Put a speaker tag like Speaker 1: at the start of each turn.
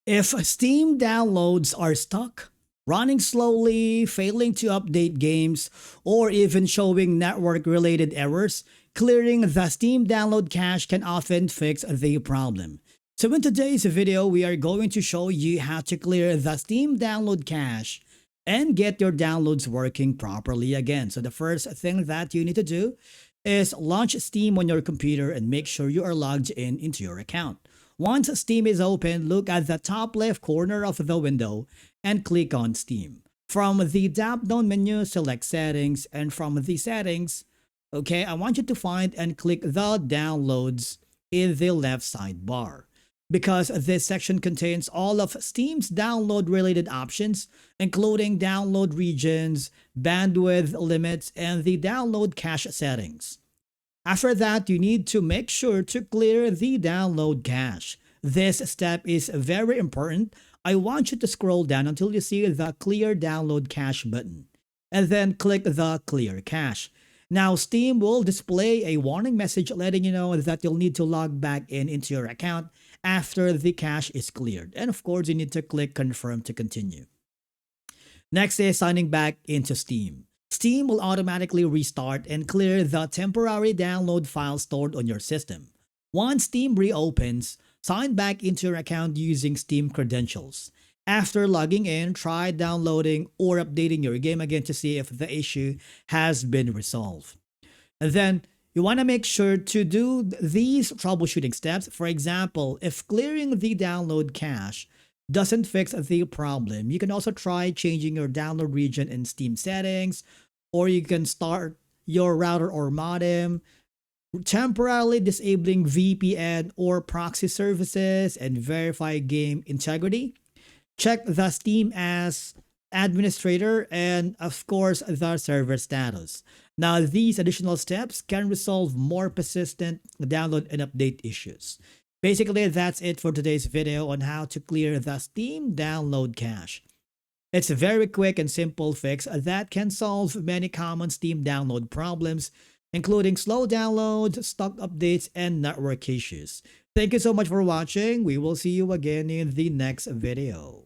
Speaker 1: If Steam downloads are stuck, running slowly, failing to update games, or even showing network-related errors, clearing the Steam download cache can often fix the problem. So in today's video, we are going to show you how to clear the Steam download cache and get your downloads working properly again. So the first thing that you need to do is launch Steam on your computer and make sure you are logged in into your account. Once Steam is open, look at the top left corner of the window and click on Steam. From the drop-down menu, select Settings, and from the Settings, I want you to find and click the Downloads in the left sidebar. Because this section contains all of Steam's download-related options, including download regions, bandwidth limits, and the download cache settings. After that, you need to make sure to clear the download cache. This step is very important. I want you to scroll down until you see the Clear Download Cache button, and then click the Clear Cache. Now, Steam will display a warning message letting you know that you'll need to log back into your account after the cache is cleared. And of course, you need to click Confirm to continue. Next is signing back into Steam. Steam will automatically restart and clear the temporary download file stored on your system. Once Steam reopens, sign back into your account using Steam credentials. After logging in, try downloading or updating your game again to see if the issue has been resolved. And then you want to make sure to do these troubleshooting steps. For example, if clearing the download cache doesn't fix the problem, you can also try changing your download region in Steam settings, or you can start your router or modem, temporarily disabling VPN or proxy services, and verify game integrity. Check the Steam as administrator and of course the server status. Now these additional steps can resolve more persistent download and update issues. Basically, that's it for today's video on how to clear the Steam download cache. It's a very quick and simple fix that can solve many common Steam download problems, including slow downloads, stuck updates, and network issues. Thank you so much for watching. We will see you again in the next video.